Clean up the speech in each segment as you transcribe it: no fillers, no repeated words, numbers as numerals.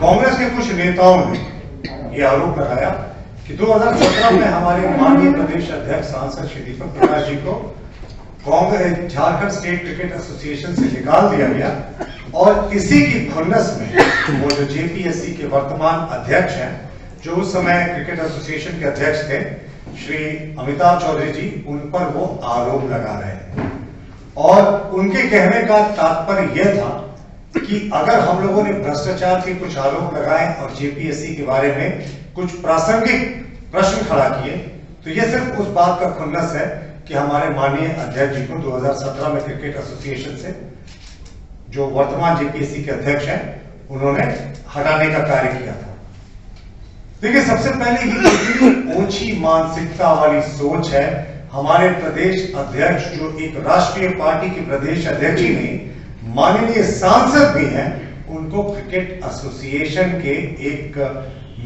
कांग्रेस के कुछ नेताओं ने यह आरोप लगाया कि 2017 में हमारे माननीय प्रदेश अध्यक्ष सांसद श्री दीपक प्रकाश जी को Congress Jharkhand state cricket association से निकाल दिया गया और इसी की खुन्नस में वो जो जेपीएससी के वर्तमान अध्यक्ष हैं, जो उस समय क्रिकेट एसोसिएशन के अध्यक्ष थे श्री अमिताभ चौधरी जी, उन पर वो आरोप लगा रहे हैं। और उनके कहने का तात्पर्य यह था कि अगर हम लोगों ने भ्रष्टाचार के कुछ आरोप लगाए और जेपीएससी के बारे में कुछ प्रासंगिक प्रश्न खड़ा किए, तो यह सिर्फ उस बात का खुन्नस है कि हमारे माननीय अध्यक्ष जी को 2017 में क्रिकेट एसोसिएशन से, जो वर्तमान जेपीएससी के अध्यक्ष हैं, उन्होंने हटाने का कार्य किया था। देखिए, सबसे पहले ये कितनी ऊंची मानसिकता वाली सोच है हमारे प्रदेश अध्यक्ष, जो एक राष्ट्रीय पार्टी के प्रदेश अध्यक्ष ही नहीं, माननीय सांसद भी हैं, उनको क्रिकेट एसोसिएशन के एक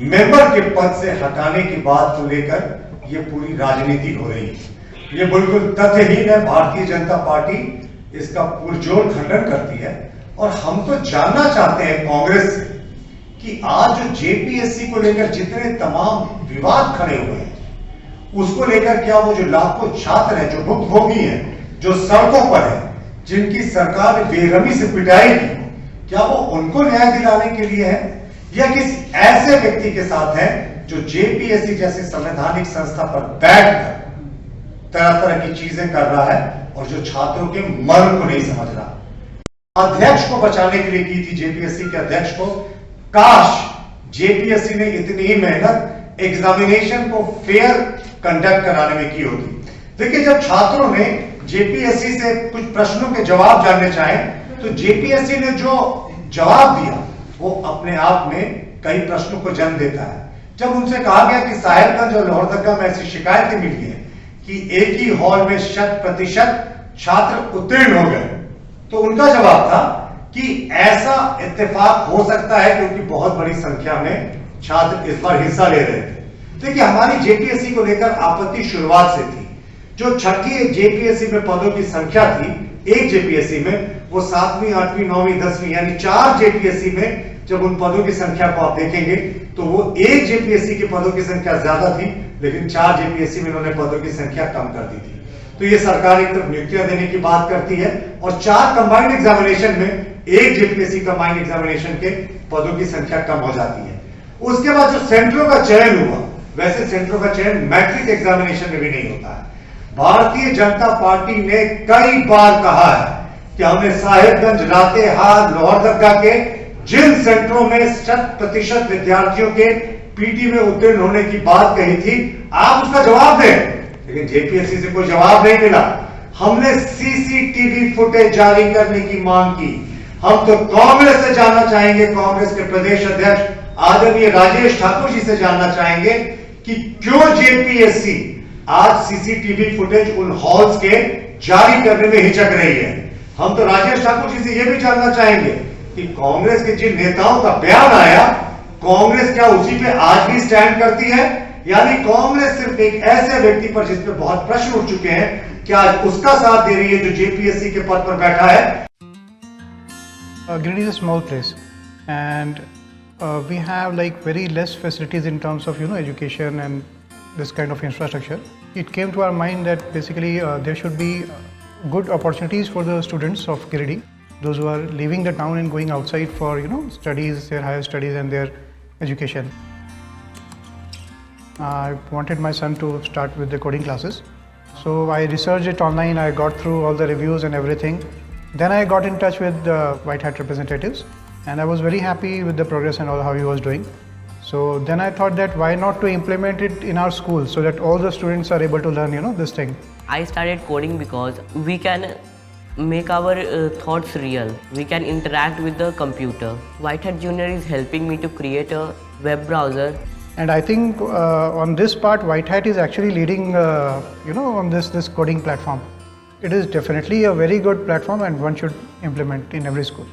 मेंबर के पद से हटाने की बात को लेकर ये पूरी राजनीति हो रही है। ये बिल्कुल तथ्यहीन है। भारतीय जनता पार्टी इसका पुरजोर खंडन करती है और हम तो जानना चाहते हैं कांग्रेस से कि आज जो जेपीएससी को लेकर जितने तमाम विवाद खड़े हुए हैं, उसको लेकर क्या वो जो लाखों छात्र हैं, जो भुक्तभोगी हैं, जो सड़कों पर हैं, जिनकी सरकार ने बेरहमी से पिटाई की, क्या वो उनको न्याय दिलाने के लिए है या किसी ऐसे व्यक्ति के साथ है जो जेपीएससी जैसे संवैधानिक संस्था पर बैठकर तरह तरह की चीजें कर रहा है और जो छात्रों के मर्म को नहीं समझ रहा। अध्यक्ष को बचाने के लिए की थी, जेपीएससी के अध्यक्ष को। काश जेपीएससी ने इतनी ही मेहनत एग्जामिनेशन को फेयर कंडक्ट कराने में की होती। देखिए, जब छात्रों ने जेपीएससी से कुछ प्रश्नों के जवाब जानने चाहे तो जेपीएससी ने जो जवाब दिया वो अपने आप में कई प्रश्नों को जन्म देता है। जब उनसे कहा गया कि साहिबगंज और लोहरदगा में ऐसी शिकायतें मिली है कि एक ही हॉल में 100% छात्र उत्तीर्ण हो गए, तो उनका जवाब था कि ऐसा इत्तेफाक हो सकता है क्योंकि बहुत बड़ी संख्या में छात्र इस बार हिस्सा ले रहे थे। देखिए, हमारी जेपीएससी को लेकर आपत्ति शुरुआत से थी। जो छठी जेपीएससी में पदों की संख्या थी, एक जेपीएससी में, वो 7वीं, 8वीं, 9वीं, 10वीं यानी 4 जेपीएससी में जब उन पदों की संख्या को आप देखेंगे तो वो एक जेपीएससी के पदों की संख्या ज्यादा थी, लेकिन 4 जेपीएससी में उन्होंने पदों की संख्या कम कर दी थी। तो ये सरकार एक तरफ नियुक्तियां देने की बात करती है और 4 कंबाइंड एग्जामिनेशन में एक जेपीएससी कंबाइंड एग्जामिनेशन के पदों की संख्या कम हो जाती है। उसके बाद जो सेंटरों का चयन हुआ, वैसे सेंटरों का चयन मैट्रिक एग्जामिनेशन में भी नहीं होता है। भारतीय जनता पार्टी ने कई बार कहा है कि हमने साहिबगंज, लातेहार, लोहरदगा के जिन सेंटरों में 100% विद्यार्थियों के पीटी में उत्तीर्ण होने की बात कही थी, आप उसका जवाब दें, लेकिन जेपीएससी से कोई जवाब नहीं मिला। हमने सीसीटीवी फुटेज जारी करने की मांग की। हम तो कांग्रेस से जानना चाहेंगे, कांग्रेस के प्रदेश अध्यक्ष आदरणीय राजेश ठाकुर जी से जानना चाहेंगे कि क्यों जेपीएससी आज सीसीटीवी फुटेज उन हॉल्स के जारी करने में हिचक रही है। हम तो राजेश ठाकुर जी से यह भी जानना चाहेंगे कि कांग्रेस के जिन नेताओं का बयान आया, कांग्रेस क्या उसी पे आज भी स्टैंड करती है, यानी कांग्रेस सिर्फ एक ऐसे व्यक्ति पर जिस पे बहुत प्रश्न उठ चुके हैं, क्या आज उसका साथ दे रही है जो जेपीएससी के पद पर बैठा है। Giridih is a small place and we have like very less facilities in terms of education and this kind of infrastructure. It came to our mind that basically there should be good opportunities for the students of Giridih, those who are leaving the town and going outside for studies, their higher studies and their education. I wanted my son to start with the coding classes, so I researched it online. I got through all the reviews and everything. Then I got in touch with the White Hat representatives and I was very happy with the progress and all how he was doing. So then I thought that why not to implement it in our school so that all the students are able to learn this thing. I started coding because we can make our thoughts real. We can interact with the computer. White Hat Junior is helping me to create a web browser. And I think on this part, White Hat is actually leading, on this coding platform. It is definitely a very good platform and one should implement in every school.